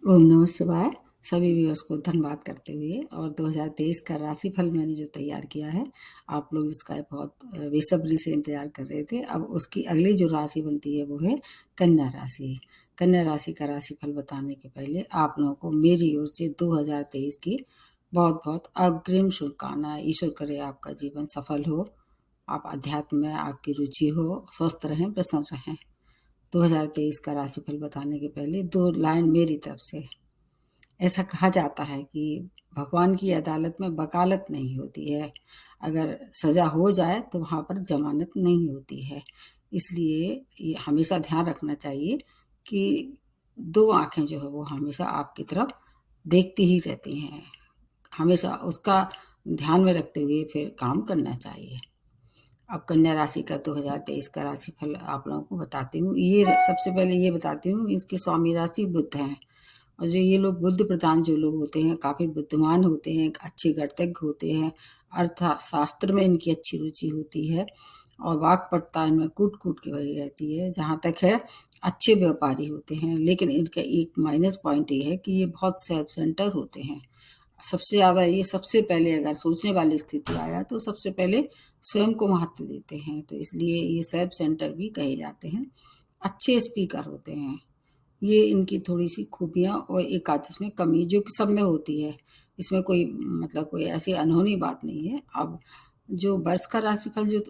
ओम नमः शिवाय। सभी व्यूअर्स को धन्यवाद करते हुए और 2023 का राशिफल मैंने जो तैयार किया है, आप लोग इसका बहुत बेसब्री से इंतजार कर रहे थे। अब उसकी अगली जो राशि बनती है वो है कन्या राशि। कन्या राशि का राशिफल बताने के पहले आप लोगों को मेरी ओर से 2023 की बहुत बहुत अग्रिम शुभकामनाएं। ईश्वर करे आपका जीवन सफल हो, आप अध्यात्म में आपकी रुचि हो, स्वस्थ रहें, प्रसन्न रहें। 2023 का राशिफल बताने के पहले 2 लाइन मेरी तरफ से। ऐसा कहा जाता है कि भगवान की अदालत में वकालत नहीं होती है। अगर सजा हो जाए तो वहाँ पर जमानत नहीं होती है। इसलिए ये हमेशा ध्यान रखना चाहिए कि 2 आँखें जो है वो हमेशा आपकी तरफ देखती ही रहती हैं। हमेशा उसका ध्यान में रखते हुए फिर काम करना चाहिए। अब कन्या राशि का 2023 का राशिफल आप लोगों को बताती हूँ। ये सबसे पहले ये बताती हूँ, इसकी स्वामी राशि बुध हैं। और जो ये लोग बुद्ध प्रधान जो लोग होते हैं, काफ़ी बुद्धिमान होते हैं, अच्छे गणितज्ञ होते हैं, अर्थशास्त्र में इनकी अच्छी रुचि होती है और वाक्पटुता इनमें कूट-कूट के भरी रहती है। जहाँ तक है, अच्छे व्यापारी होते हैं, लेकिन इनका एक माइनस पॉइंट ये है कि ये बहुत सेल्फ सेंटर होते हैं। सबसे ज़्यादा ये सबसे पहले अगर सोचने वाली स्थिति आया तो सबसे पहले स्वयं को महत्व देते हैं, तो इसलिए ये सेल्फ सेंटर भी कहे जाते हैं। अच्छे स्पीकर होते हैं। ये इनकी थोड़ी-सी खूबियाँ और एक आध इसमें कमी जो कि सब में होती है। इसमें कोई मतलब कोई ऐसी अनहोनी बात नहीं है। अब जो वर्ष का राशिफल जो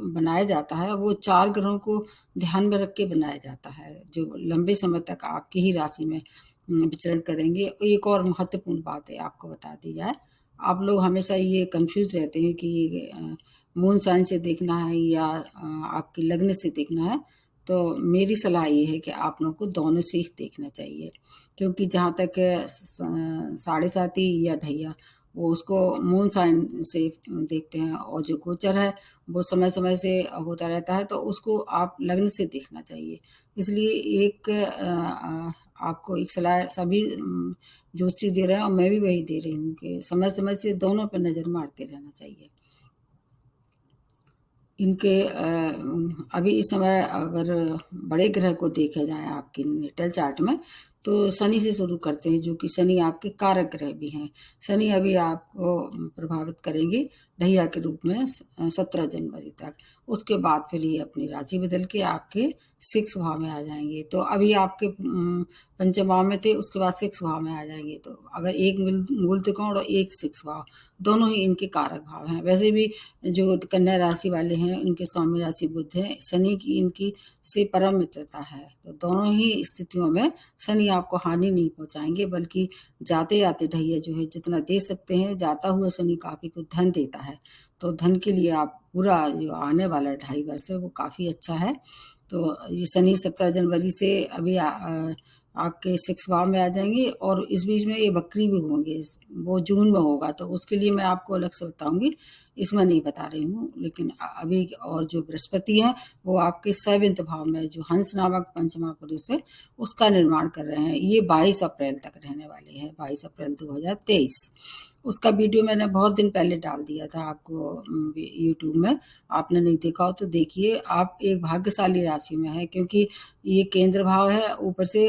बनाया जाता है वो 4 ग्रहों को ध्यान में रख के बनाया जाता है, जो लंबे समय तक आपकी ही राशि में विचरण करेंगे। एक और महत्वपूर्ण बात है आपको बता दी जाए, आप लोग हमेशा ये कन्फ्यूज़ रहते हैं कि मून साइन से देखना है या आपके लग्न से देखना है। तो मेरी सलाह ये है कि आप लोगों को दोनों से ही देखना चाहिए, क्योंकि जहाँ तक साढ़े साती या ढैया वो उसको मून साइन से देखते हैं और जो गोचर है वो समय समय से होता रहता है, तो उसको आप लग्न से देखना चाहिए। इसलिए एक आपको एक सलाह सभी ज्योतिषी दे रहे हैं और मैं भी वही दे रही हूँ कि समय समय से दोनों पर नज़र मारते रहना चाहिए। इनके अभी इस समय अगर बड़े ग्रह को देखा जाए आपके नेटल चार्ट में, तो शनि से शुरू करते हैं, जो कि शनि आपके कारक ग्रह भी हैं। शनि अभी आपको प्रभावित करेंगे ढैया के रूप में 17 जनवरी तक। उसके बाद फिर ये अपनी राशि बदल के आपके 6 भाव में आ जाएंगे। तो अभी आपके पंचम भाव में थे, उसके बाद 6 भाव में आ जाएंगे। तो अगर एक मूल त्रिकोण और एक 6 भाव, दोनों ही इनके कारक भाव हैं। वैसे भी जो कन्या राशि वाले हैं इनके स्वामी राशि बुध है, शनि की इनकी से परम मित्रता है। तो दोनों ही स्थितियों में शनि आपको हानि नहीं पहुंचाएंगे, बल्कि जाते आते ढैया जो है जितना दे सकते हैं, जाता हुआ शनि काफी को धन देता है। तो धन के लिए आप पूरा जो आने वाला 2.5 वर्ष है वो काफी अच्छा है। तो ये शनि 17 जनवरी से अभी आपके 6 भाव में आ जाएंगे और इस बीच में ये वक्री भी होंगे। वो जून में होगा, तो उसके लिए मैं आपको अलग से बताऊंगी, इसमें नहीं बता रही हूँ। लेकिन अभी और जो बृहस्पति है वो आपके 7वें भाव में जो हंस नामक पंचमा पुरुष है उसका निर्माण कर रहे हैं। ये 22 अप्रैल तक रहने वाले हैं, 22 अप्रैल 2023। उसका वीडियो मैंने बहुत दिन पहले डाल दिया था आपको यूट्यूब में। आपने नहीं देखा हो तो देखिए। आप एक भाग्यशाली राशि में है, क्योंकि ये केंद्र भाव है, ऊपर से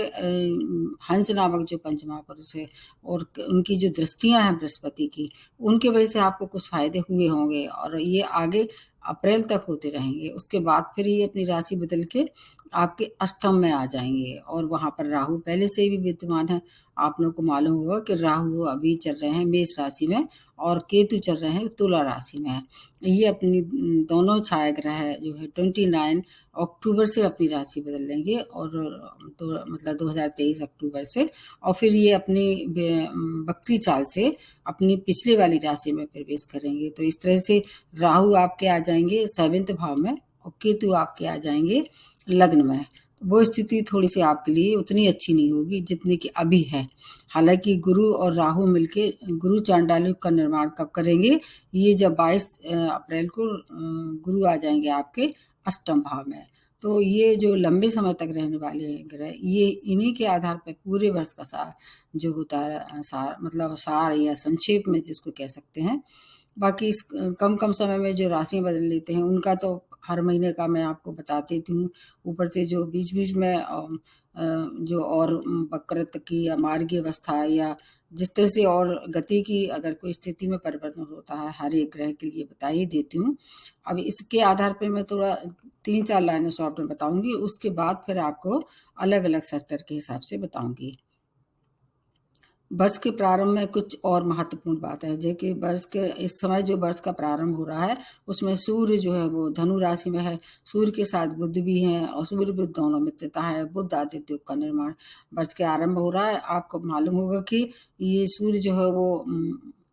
हंस नामक जो पंचमा पुरुष है और उनकी जो दृष्टियां हैं बृहस्पति की, उनके वजह से आपको कुछ फायदे हुए होंगे और ये आगे अप्रैल तक होते रहेंगे। उसके बाद फिर ये अपनी राशि बदल के आपके अष्टम में आ जाएंगे और वहां पर राहु पहले से भी विद्यमान है। आप लोगों को मालूम होगा कि राहु अभी चल रहे हैं मेष राशि में और केतु चल रहे हैं तुला राशि में। ये अपनी दोनों छाया ग्रह जो है 29 अक्टूबर से अपनी राशि बदल लेंगे और मतलब 2023 अक्टूबर से, और फिर ये अपनी वक्री चाल से अपनी पिछले वाली राशि में प्रवेश करेंगे। तो इस तरह से राहु आपके आ जाएंगे 7वें भाव में और केतु आपके आ जाएंगे लग्न में। तो वो स्थिति थोड़ी सी आपके लिए उतनी अच्छी नहीं होगी जितनी कि अभी है। हालांकि गुरु और राहु मिलके गुरु चांडाल युग का निर्माण कब करेंगे, ये जब 22 अप्रैल को गुरु आ जाएंगे आपके अष्टम भाव में। तो ये जो लंबे समय तक रहने वाले ग्रह, ये इन्हीं के आधार पर पूरे वर्ष का सार जो होता है, सार मतलब सार या संक्षेप में जिसको कह सकते हैं। बाकी इस कम कम समय में जो राशियां बदल लेते हैं उनका तो हर महीने का मैं आपको बता देती हूँ। ऊपर से जो बीच बीच में जो और वक्रता की या मार्गीय अवस्था या जिस तरह से और गति की अगर कोई स्थिति में परिवर्तन होता है हर एक ग्रह के लिए बता ही देती हूँ। अब इसके आधार पे मैं थोड़ा 3-4 लाइनें शॉर्ट में बताऊंगी, उसके बाद फिर आपको अलग अलग सेक्टर के हिसाब से बताऊंगी। वर्ष के प्रारंभ में कुछ और महत्वपूर्ण बातें हैं, जैसे कि वर्ष के इस समय जो वर्ष का प्रारंभ हो रहा है उसमें सूर्य जो है वो धनु राशि में है, सूर्य के साथ बुध भी हैं और सूर्य बुध दोनों मित्रता है, बुध आदित्य योग का निर्माण वर्ष के आरंभ हो रहा है। आपको मालूम होगा कि ये सूर्य जो है वो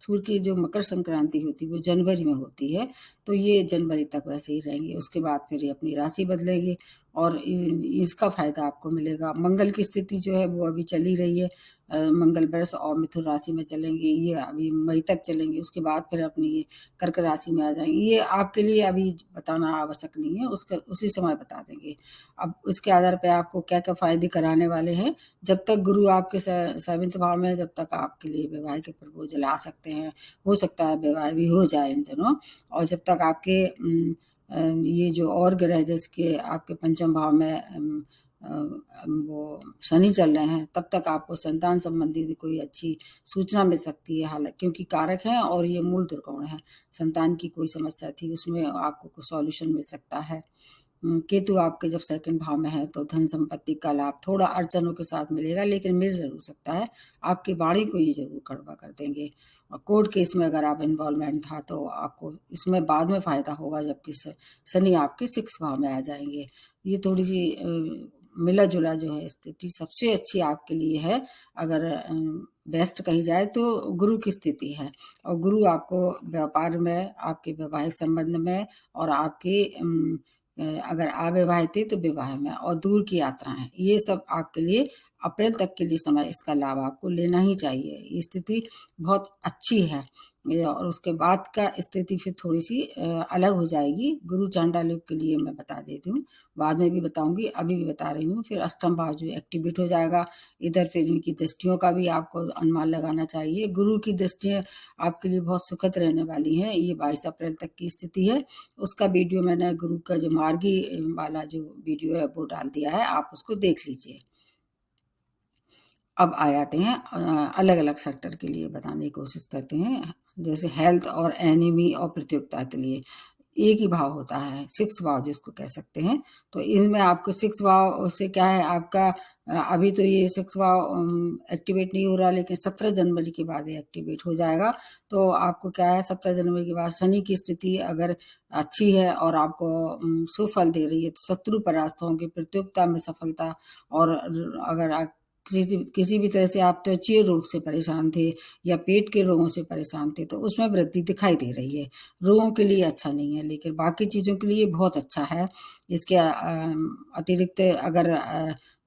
सूर्य की जो मकर संक्रांति होती है वो जनवरी में होती है, तो ये जनवरी तक वैसे ही रहेंगे, उसके बाद फिर ये अपनी राशि बदलेंगे और इसका फायदा आपको मिलेगा। मंगल की स्थिति जो है वो अभी चल ही रही है, मंगल वृष और मिथुन राशि में चलेंगे, ये अभी मई तक चलेंगे, उसके बाद फिर अपनी ये कर्क राशि में आ जाएंगे। ये आपके लिए अभी बताना आवश्यक नहीं है, उसका उसी समय बता देंगे। अब उसके आधार पे आपको क्या क्या फायदे कराने वाले हैं। जब तक गुरु आपके 7वें भाव में है, जब तक आपके लिए विवाह के प्रपोजल आ सकते हैं, हो सकता है विवाह भी हो जाए इन दिनों। और जब तक आपके ये जो और ग्रह जैसे कि आपके पंचम भाव में वो शनि चल रहे हैं, तब तक आपको संतान संबंधी कोई अच्छी सूचना मिल सकती है, हालांकि क्योंकि कारक हैं और ये मूल त्रिकोण है। संतान की कोई समस्या थी उसमें आपको कुछ सॉल्यूशन मिल सकता है। केतु आपके जब 2nd भाव में है तो धन संपत्ति का लाभ थोड़ा अड़चनों के साथ मिलेगा, लेकिन मिल जरूर सकता है। आपकी वाणी को ये जरूर कड़वा कर देंगे और कोर्ट केस में अगर आप इन्वॉल्वमेंट था तो आपको इसमें बाद में फायदा होगा, जबकि शनि आपके 6 भाव में आ जाएंगे। ये थोड़ी सी मिला जुला जो है स्थिति सबसे अच्छी आपके लिए है। अगर बेस्ट कही जाए तो गुरु की स्थिति है, और गुरु आपको व्यापार में, आपके वैवाहिक संबंध में और आपके अगर अविवाहित है तो विवाह में और दूर की यात्राएं, ये सब आपके लिए अप्रैल तक के लिए समय, इसका लाभ आपको लेना ही चाहिए। ये स्थिति बहुत अच्छी है और उसके बाद का स्थिति फिर थोड़ी सी अलग हो जाएगी। गुरु चांडाल योग के लिए मैं बता देती हूँ, बाद में भी बताऊंगी, अभी भी बता रही हूँ। फिर अष्टम भाव जो एक्टिवेट हो जाएगा, इधर फिर इनकी दृष्टियों का भी आपको अनुमान लगाना चाहिए। गुरु की दृष्टियां आपके लिए बहुत सुखद रहने वाली हैं। ये 22 अप्रैल तक की स्थिति है। उसका वीडियो मैंने गुरु का जो मार्गी वाला जो वीडियो है वो डाल दिया है, आप उसको देख लीजिए। अब आ जाते हैं अलग अलग सेक्टर के लिए बताने की कोशिश करते हैं। जैसे हेल्थ और एनिमी और प्रतियोगिता के लिए एक ही भाव होता है, 6 भाव जिसको कह सकते हैं। तो इनमें आपको 6 भाव से क्या है आपका, अभी तो ये 6 भाव एक्टिवेट नहीं हो रहा, लेकिन 17 जनवरी के बाद ये एक्टिवेट हो जाएगा। तो आपको क्या है, 17 जनवरी के बाद शनि की स्थिति अगर अच्छी है और आपको सुफल दे रही है तो शत्रु परास्त होंगे, प्रतियोगिता में सफलता। और अगर आप किसी भी तरह से आप त्वचीय रोग से परेशान थे या पेट के रोगों से परेशान थे तो उसमें वृद्धि दिखाई दे रही है। रोगों के लिए अच्छा नहीं है, लेकिन बाकी चीज़ों के लिए बहुत अच्छा है। इसके अतिरिक्त अगर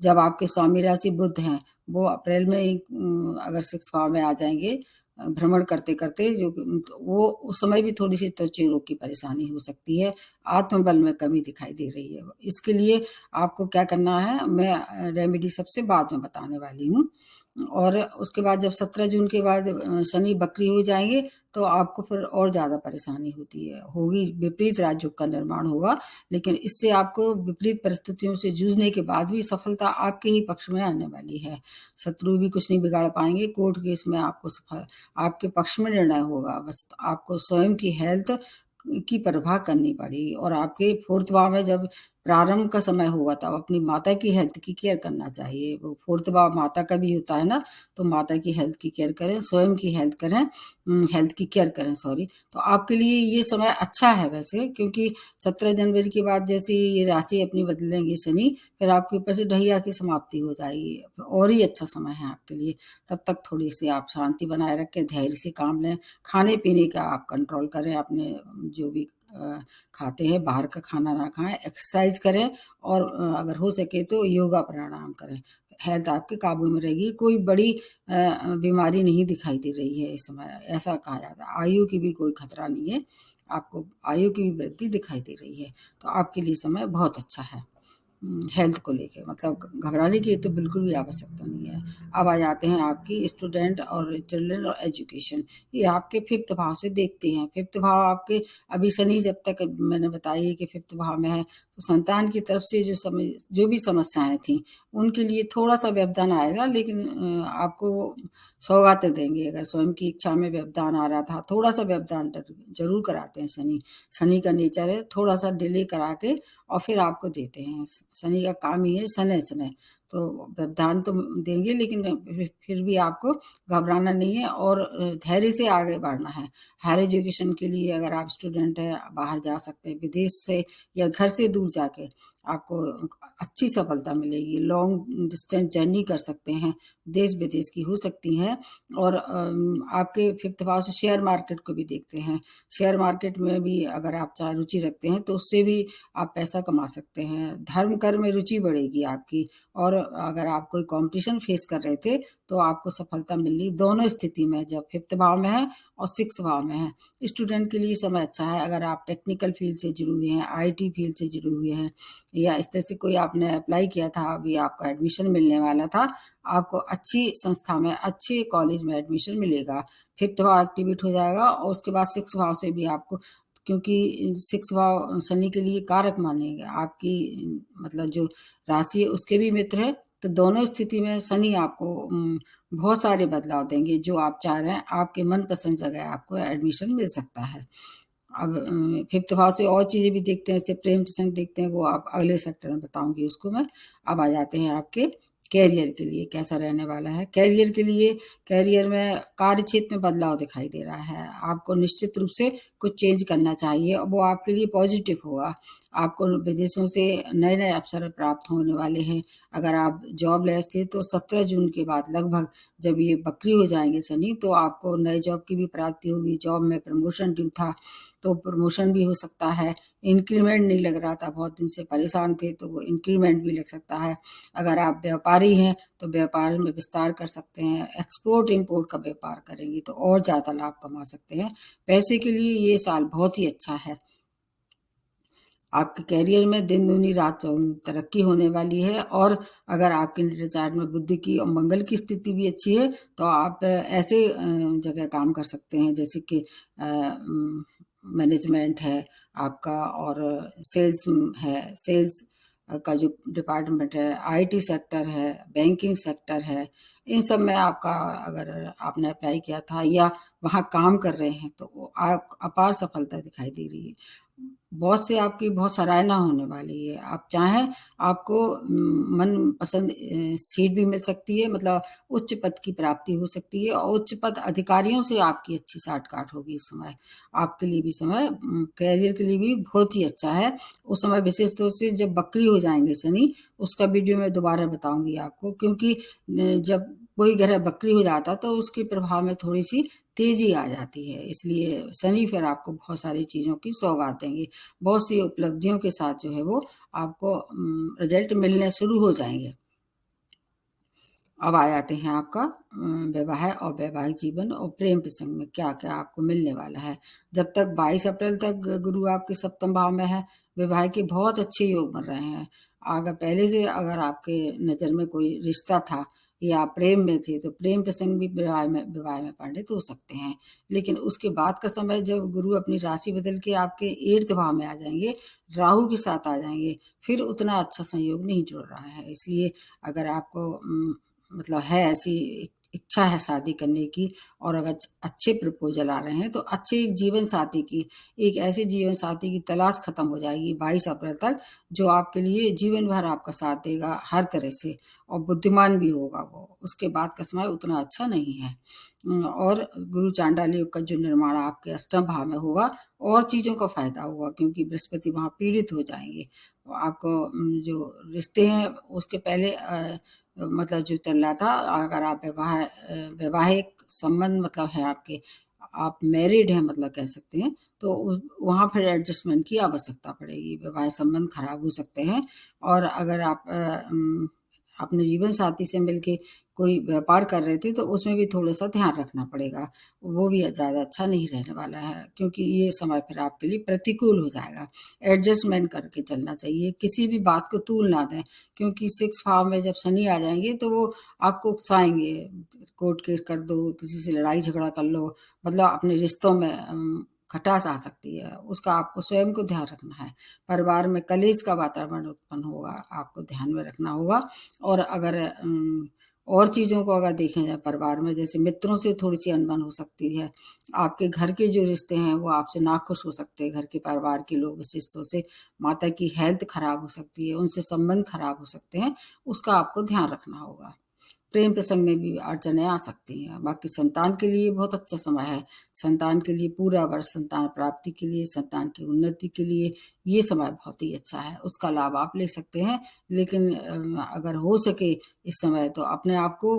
जब आपके स्वामी राशि बुध हैं, वो अप्रैल में ही अगर 6 भाव में आ जाएंगे भ्रमण करते करते, जो तो वो उस समय भी थोड़ी सी त्वचा रोग की परेशानी हो सकती है, आत्मबल में कमी दिखाई दे रही है। इसके लिए आपको क्या करना है, मैं रेमेडी सबसे बाद में बताने वाली हूँ। और उसके बाद जब 17 जून के बाद शनि वक्री हो जाएंगे तो आपको फिर और ज़्यादा परेशानी होगी, विपरीत राजयोग का निर्माण होगा। लेकिन इससे आपको विपरीत परिस्थितियों से जूझने के बाद भी सफलता आपके ही पक्ष में आने वाली है। शत्रु भी कुछ नहीं बिगाड़ पाएंगे। कोर्ट केस में आपको आपके पक्ष में निर्णय होगा। बस आपको स्वयं की हेल्थ की परवाह करनी पड़ेगी। और आपके 4th भाव में जब प्रारंभ का समय होगा तब अपनी माता की हेल्थ की केयर करना चाहिए। वो 4th भाव माता का भी होता है ना, तो माता की हेल्थ की केयर करें, स्वयं की हेल्थ करें, हेल्थ की केयर करें, सॉरी। तो आपके लिए ये समय अच्छा है वैसे, क्योंकि 17 जनवरी के बाद जैसे ये राशि अपनी बदलेंगे शनि, फिर आपके ऊपर से ढैया की समाप्ति हो जाएगी, और ही अच्छा समय है आपके लिए। तब तक थोड़ी सी आप शांति बनाए रखें, धैर्य से काम लें, खाने पीने का आप कंट्रोल करें, अपने जो भी खाते हैं बाहर का खाना ना खाएं, एक्सरसाइज करें और अगर हो सके तो योगा प्राणायाम करें। हेल्थ आपके काबू में रहेगी। कोई बड़ी बीमारी नहीं दिखाई दे रही है इस समय, ऐसा कहा जाता है। आयु की भी कोई खतरा नहीं है, आपको आयु की भी वृद्धि दिखाई दे रही है, तो आपके लिए समय बहुत अच्छा है। हेल्थ को लेके, मतलब घबराने की तो बिल्कुल भी आवश्यकता नहीं है। अब आ जाते हैं आपकी स्टूडेंट और चिल्ड्रन और एजुकेशन। ये आपके 5th भाव से देखते हैं। 5th भाव आपके, अभी शनि जब तक मैंने बताई कि 5th भाव में है, तो संतान की तरफ से जो भी समस्याएं थी उनके लिए थोड़ा सा व्यवधान आएगा, लेकिन आपको सौगातें देंगे। अगर स्वयं की इच्छा में व्यवधान आ रहा था, थोड़ा सा व्यवधान जरूर कराते हैं शनि। शनि का नेचर है थोड़ा सा डिले करा के और फिर आपको देते हैं। शनि का काम ही है शनै शनै, तो व्यवधान तो देंगे, लेकिन फिर भी आपको घबराना नहीं है और धैर्य से आगे बढ़ना है। हायर एजुकेशन के लिए अगर आप स्टूडेंट हैं, बाहर जा सकते हैं, विदेश से या घर से दूर जाके आपको अच्छी सफलता मिलेगी। लॉन्ग डिस्टेंस जर्नी कर सकते हैं, देश विदेश की हो सकती हैं। और आपके 5th भाव से शेयर मार्केट को भी देखते हैं। शेयर मार्केट में भी अगर आप चाहे रुचि रखते हैं तो उससे भी आप पैसा कमा सकते हैं। धर्म कर्म में रुचि बढ़ेगी आपकी, और अगर आप कोई कंपटीशन फेस कर रहे थे तो आपको सफलता मिलनी दोनों स्थिति में, जब 5th भाव में है और 6th भाव में है। स्टूडेंट के लिए समय अच्छा है। अगर आप टेक्निकल फील्ड से जुड़े हुए हैं, आईटी फील्ड से जुड़े हुए हैं, या इस तरह से कोई आपने अप्लाई किया था, अभी आपका एडमिशन मिलने वाला था, आपको अच्छी संस्था में, अच्छे कॉलेज में एडमिशन मिलेगा। 5th भाव एक्टिवेट हो जाएगा और उसके बाद 6th भाव से भी आपको, क्योंकि 6th भाव शनि के लिए कारक मानेंगे, आपकी मतलब जो राशि है उसके भी मित्र है। तो दोनों स्थिति में शनि आपको बहुत सारे बदलाव देंगे। जो आप चाह रहे हैं, आपके मनपसंद जगह आपको एडमिशन मिल सकता है। अब 5th भाव से और चीजें भी देखते हैं, जैसे प्रेम प्रसंग देखते हैं, वो आप अगले सेक्टर में बताऊंगी उसको मैं। अब आ जाते हैं आपके कैरियर के लिए कैसा रहने वाला है। कैरियर के लिए, कैरियर में कार्य क्षेत्र में बदलाव दिखाई दे रहा है। आपको निश्चित रूप से कुछ चेंज करना चाहिए और वो आपके लिए पॉजिटिव होगा। आपको विदेशों से नए नए अवसर प्राप्त होने वाले हैं। अगर आप जॉबलेस थे तो 17 जून के बाद लगभग, जब ये वक्री हो जाएंगे शनि, तो आपको नए जॉब की भी प्राप्ति होगी। जॉब में प्रमोशन ड्यू था तो प्रमोशन भी हो सकता है। इंक्रीमेंट नहीं लग रहा था, बहुत दिन से परेशान थे, तो वो इंक्रीमेंट भी लग सकता है। अगर आप व्यापारी हैं तो व्यापार में विस्तार कर सकते हैं। एक्सपोर्ट इंपोर्ट का व्यापार करेंगे तो और ज़्यादा लाभ कमा सकते हैं। पैसे के लिए ये साल बहुत ही अच्छा है। आपके करियर में दिन दूनी रात चौगुनी तरक्की होने वाली है। और अगर आपके नेटल चार्ट में बुध की और मंगल की स्थिति भी अच्छी है तो आप ऐसे जगह काम कर सकते हैं, जैसे कि मैनेजमेंट है आपका, और सेल्स है, सेल्स का जो डिपार्टमेंट है, आईटी सेक्टर है, बैंकिंग सेक्टर है। इन सब में आपका, अगर आपने अप्लाई किया था या वहाँ काम कर रहे हैं, तो वो आप अपार सफलता दिखाई दे रही है। बॉस से आपकी बहुत सराहना होने वाली है। आप चाहें, आपको मन पसंद सीट भी मिल सकती है, मतलब उच्च पद की प्राप्ति हो सकती है, और उच्च पद अधिकारियों से आपकी अच्छी साठ गांठ होगी। इस समय आपके लिए भी समय कैरियर के लिए भी बहुत ही अच्छा है। उस समय विशेष तौर से जब वक्री हो जाएंगे शनि, उसका वीडियो मैं दोबारा बताऊंगी आपको, क्योंकि जब कोई ग्रह वक्री हो जाता तो उसके प्रभाव में थोड़ी सी तेजी आ जाती है। इसलिए शनि फिर आपको बहुत सारी चीज़ों की सौगात देंगे। बहुत सी उपलब्धियों के साथ जो है वो आपको रिजल्ट मिलने शुरू हो जाएंगे। अब आ जाते हैं आपका वैवाहिक और वैवाहिक जीवन और प्रेम प्रसंग में क्या क्या आपको मिलने वाला है। जब तक 22 अप्रैल तक गुरु आपके सप्तम भाव में है, विवाह के बहुत अच्छे योग बन रहे हैं। अगर पहले से अगर आपके नज़र में कोई रिश्ता था या आप प्रेम में थे, तो प्रेम प्रसंग भी विवाह में पंडित हो सकते हैं। लेकिन उसके बाद का समय, जब गुरु अपनी राशि बदल के आपके 8th भाव में आ जाएंगे, राहु के साथ आ जाएंगे, फिर उतना अच्छा संयोग नहीं जुड़ रहा है। इसलिए अगर आपको मतलब है ऐसी इच्छा है शादी करने की, और अगर अच्छे प्रपोजल आ रहे हैं, तो अच्छे एक जीवन साथी की, एक ऐसे जीवन साथी की तलाश खत्म हो जाएगी 22 अप्रैल तक, जो आपके लिए जीवन भर आपका साथ देगा हर तरह से, और बुद्धिमान भी होगा वो। उसके बाद का समय उतना अच्छा नहीं है। और गुरु चांडाल योग का जो निर्माण आपके अष्टम भाव में होगा, और चीज़ों का फायदा होगा, क्योंकि बृहस्पति वहाँ पीड़ित हो जाएंगे। तो आपको जो रिश्ते हैं उसके पहले मतलब जो चल रहा था, अगर आप वैवाहिक संबंध मतलब है आपके, आप मैरिड हैं मतलब कह सकते हैं, तो वहाँ फिर एडजस्टमेंट की आवश्यकता पड़ेगी। वैवाहिक संबंध खराब हो सकते हैं। और अगर आप अपने जीवन साथी से मिलके कोई व्यापार कर रहे थे, तो उसमें भी थोड़ा-सा ध्यान रखना पड़ेगा। वो भी ज़्यादा अच्छा नहीं रहने वाला है, क्योंकि ये समय फिर आपके लिए प्रतिकूल हो जाएगा। एडजस्टमेंट करके चलना चाहिए, किसी भी बात को तूल ना दें, क्योंकि 6th भाव में जब शनि आ जाएँगे तो वो आपको उकसाएँगे। कोर्ट केस कर दो, किसी से लड़ाई झगड़ा कर लो, मतलब अपने रिश्तों में खटास आ सकती है, उसका आपको स्वयं को ध्यान रखना है। परिवार में कलेश का वातावरण उत्पन्न होगा, आपको ध्यान में रखना होगा। और अगर और चीज़ों को अगर देखें जाए परिवार में, जैसे मित्रों से थोड़ी-सी अनबन हो सकती है। आपके घर के जो रिश्ते हैं वो आपसे नाखुश हो सकते हैं, घर के परिवार के लोग विशेष तौर से। माता की हेल्थ खराब हो सकती है, उनसे संबंध खराब हो सकते हैं, उसका आपको ध्यान रखना होगा। प्रेम प्रसंग में भी अड़चनें आ सकती हैं। बाकी संतान के लिए बहुत अच्छा समय है। संतान के लिए पूरा वर्ष संतान प्राप्ति के लिए, संतान की उन्नति के लिए ये समय बहुत ही अच्छा है। उसका लाभ आप ले सकते हैं, लेकिन अगर हो सके इस समय तो अपने आप को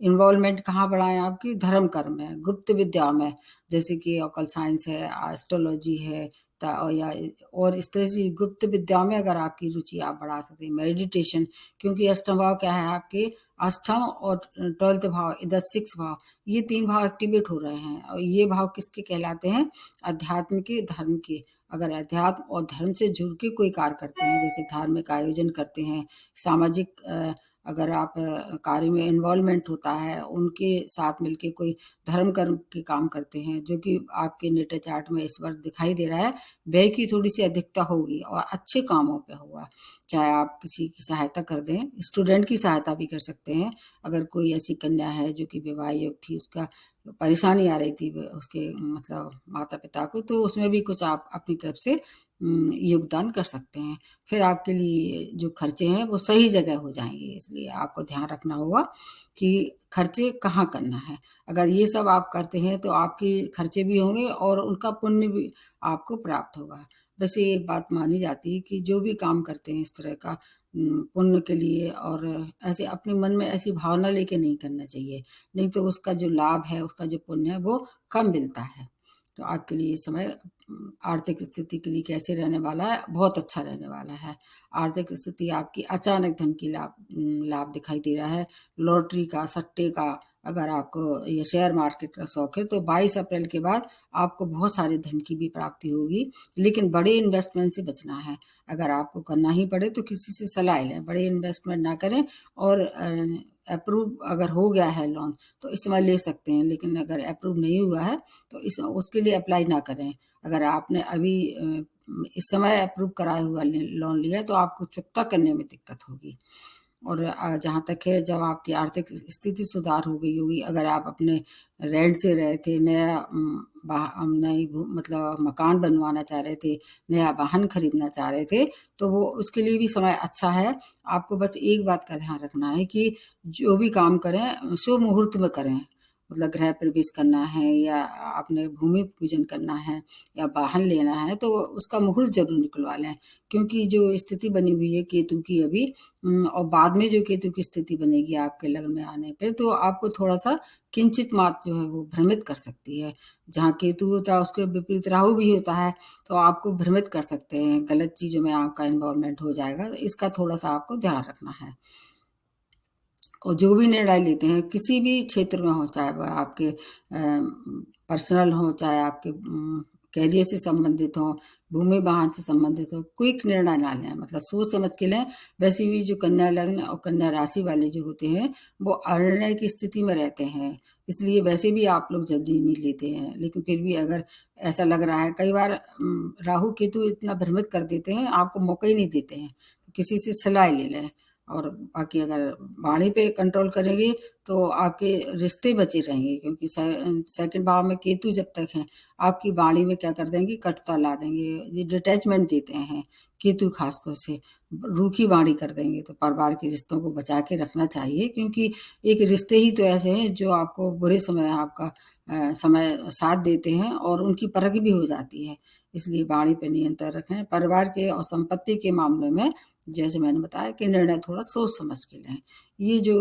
इन्वॉल्वमेंट कहाँ बढ़ाएँ, आपकी धर्म कर्म में, गुप्त विद्या में, जैसे कि ऑकल्ट साइंस है, एस्ट्रोलॉजी है, या और इस तरह से गुप्त विद्या में अगर आपकी रुचि आप बढ़ा सकते हैं। मेडिटेशन, क्योंकि अष्टम भाव क्या है आपके, अष्टम और 12th भाव, इधर 6 भाव, ये 3 भाव एक्टिवेट हो रहे हैं। और ये भाव किसके कहलाते हैं? अध्यात्म के, धर्म के। अगर अध्यात्म और धर्म से जुड़ के कोई कार्य करते हैं, जैसे धार्मिक आयोजन करते हैं, सामाजिक अगर आप कार्य में इन्वॉल्वमेंट होता है, उनके साथ मिलके कोई धर्म कर्म के काम करते हैं, जो कि आपके नेटल चार्ट में इस वर्ष दिखाई दे रहा है, व्यय की थोड़ी-सी अधिकता होगी और अच्छे कामों पे होगा। चाहे आप किसी की सहायता कर दें, स्टूडेंट की सहायता भी कर सकते हैं। अगर कोई ऐसी कन्या है जो कि विवाह योग्य थी, उसका परेशानी आ रही थी उसके मतलब माता-पिता को, तो उसमें भी कुछ आप अपनी तरफ से योगदान कर सकते हैं। फिर आपके लिए जो खर्चे हैं वो सही जगह हो जाएँगे, इसलिए आपको ध्यान रखना होगा कि खर्चे कहाँ करना है। अगर ये सब आप करते हैं तो आपके खर्चे भी होंगे और उनका पुण्य भी आपको प्राप्त होगा। वैसे एक बात मानी जाती है कि जो भी काम करते हैं इस तरह का पुण्य के लिए, और ऐसे अपने मन में ऐसी भावना लेके नहीं करना चाहिए, नहीं तो उसका जो लाभ है, उसका जो पुण्य है वो कम मिलता है। तो आपके लिए ये समय आर्थिक स्थिति के लिए कैसे रहने वाला है? बहुत अच्छा रहने वाला है। आर्थिक स्थिति आपकी अचानक धन की लाभ दिखाई दे रहा है। लॉटरी का, सट्टे का, अगर आपको ये शेयर मार्केट का शौक है तो 22 अप्रैल के बाद आपको बहुत सारे धन की भी प्राप्ति होगी, लेकिन बड़े इन्वेस्टमेंट से बचना है। अगर आपको करना ही पड़े तो किसी से सलाह लें, बड़े इन्वेस्टमेंट ना करें। और अप्रूव अगर हो गया है लोन तो इस समय ले सकते हैं, लेकिन अगर अप्रूव नहीं हुआ है तो उसके लिए अप्लाई ना करें। अगर आपने अभी इस समय अप्रूव कराया हुआ लोन लिया है तो आपको चुकता करने में दिक्कत होगी। और जहाँ तक है, जब आपकी आर्थिक स्थिति सुधार हो गई होगी, अगर आप अपने रेंट से रहे थे, नया नई मतलब मकान बनवाना चाह रहे थे, नया वाहन खरीदना चाह रहे थे, तो वो उसके लिए भी समय अच्छा है। आपको बस एक बात का ध्यान रखना है कि जो भी काम करें शुभ मुहूर्त में करें। मतलब गृह प्रवेश करना है, या आपने भूमि पूजन करना है, या वाहन लेना है, तो उसका मुहूर्त ज़रूर निकलवा लें। क्योंकि जो स्थिति बनी हुई है केतु की अभी, और बाद में जो केतु की स्थिति बनेगी आपके लग्न में आने पे, तो आपको थोड़ा-सा किंचित मात्र जो है वो भ्रमित कर सकती है। जहाँ केतु होता है उसके विपरीत राहु भी होता है, तो आपको भ्रमित कर सकते हैं, गलत चीज़ों में आपका इन्वॉल्वमेंट हो जाएगा, तो इसका थोड़ा-सा आपको ध्यान रखना है। और जो भी निर्णय लेते हैं किसी भी क्षेत्र में हो, चाहे वह आपके पर्सनल हो, चाहे आपके करियर से संबंधित हो, भूमि वाहन से संबंधित हो, क्विक निर्णय ना लें, मतलब सोच समझ के लें। वैसे भी जो कन्या लग्न और कन्या राशि वाले जो होते हैं वो अनिर्णय की स्थिति में रहते हैं, इसलिए वैसे भी आप लोग जल्दी नहीं लेते हैं। लेकिन फिर भी अगर ऐसा लग रहा है, कई बार राहु केतु इतना भ्रमित कर देते हैं, आपको मौका ही नहीं देते हैं। तो किसी से सलाह ले लें। और बाकी अगर वाणी पे कंट्रोल करेंगे तो आपके रिश्ते बचे रहेंगे, क्योंकि सेकंड भाव में केतु जब तक हैं, आपकी वाणी में क्या कर देंगे, कटुता ला देंगे। ये डिटैचमेंट देते हैं केतु खास तौर से, रूखी वाणी कर देंगे। तो परिवार के रिश्तों को बचा के रखना चाहिए, क्योंकि एक रिश्ते ही तो ऐसे हैं जो आपको बुरे समय आपका समय साथ देते हैं और उनकी परख भी हो जाती है। इसलिए वाणी पे नियंत्रण रखें। परिवार के और संपत्ति के मामले में जैसे मैंने बताया कि निर्णय थोड़ा सोच समझ के लें। ये जो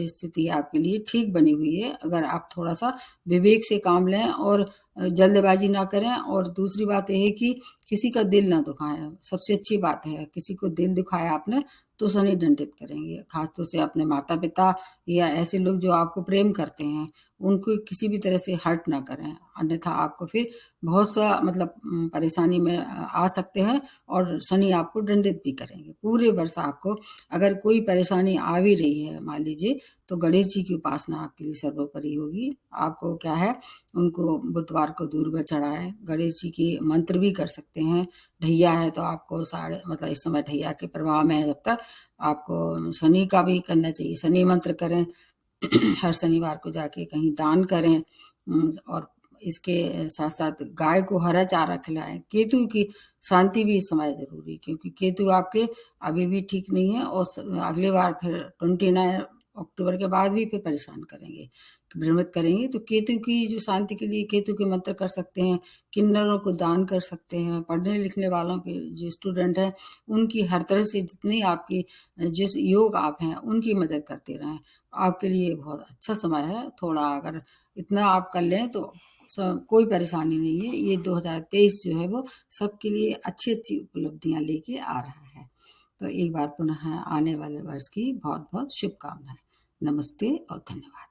स्थिति आपके लिए ठीक बनी हुई है, अगर आप थोड़ा-सा विवेक से काम लें और जल्दबाजी ना करें। और दूसरी बात ये है कि किसी का दिल ना दुखाएँ, सबसे अच्छी बात है। किसी को दिल दुखाया आपने तो शनि दंडित करेंगे। खासतौर से अपने माता-पिता या ऐसे लोग जो आपको प्रेम करते हैं, उनको किसी भी तरह से हर्ट ना करें, अन्यथा आपको फिर बहुत-सा मतलब परेशानी में आ सकते हैं और शनि आपको दंडित भी करेंगे। पूरे वर्ष आपको अगर कोई परेशानी आ भी रही है, मान लीजिए, तो गणेश जी की उपासना आपके लिए सर्वोपरि होगी। आपको क्या है, उनको बुधवार को दूर्वा चढ़ाएँ, गणेश जी के मंत्र भी कर सकते हैं। ढैया है तो आपको साढ़े मतलब इस समय ढैया के प्रभाव में है जब तक, आपको शनि का भी करना चाहिए, शनि मंत्र करें। हर शनिवार को जाके कहीं दान करें, और इसके साथ-साथ गाय को हरा चारा खिलाएँ। केतु की शांति भी इस समय ज़रूरी है, क्योंकि केतु आपके अभी भी ठीक नहीं है और अगले बार फिर 29 अक्टूबर के बाद भी फिर परेशान करेंगे, भ्रमित करेंगे। तो केतु की जो शांति के लिए केतु के मंत्र कर सकते हैं, किन्नरों को दान कर सकते हैं, पढ़ने-लिखने वालों के जो स्टूडेंट हैं, उनकी हर तरह से जितनी आपकी जिस योग आप हैं, उनकी मदद करते रहें। आपके लिए बहुत अच्छा समय है, थोड़ा अगर इतना आप कर लें तो कोई परेशानी नहीं है। ये 2023 जो है वो सबके लिए अच्छी-अच्छी उपलब्धियाँ लेके आ रहा है। तो एक बार पुनः आने वाले वर्ष की बहुत-बहुत शुभकामनाएँ। नमस्ते और धन्यवाद।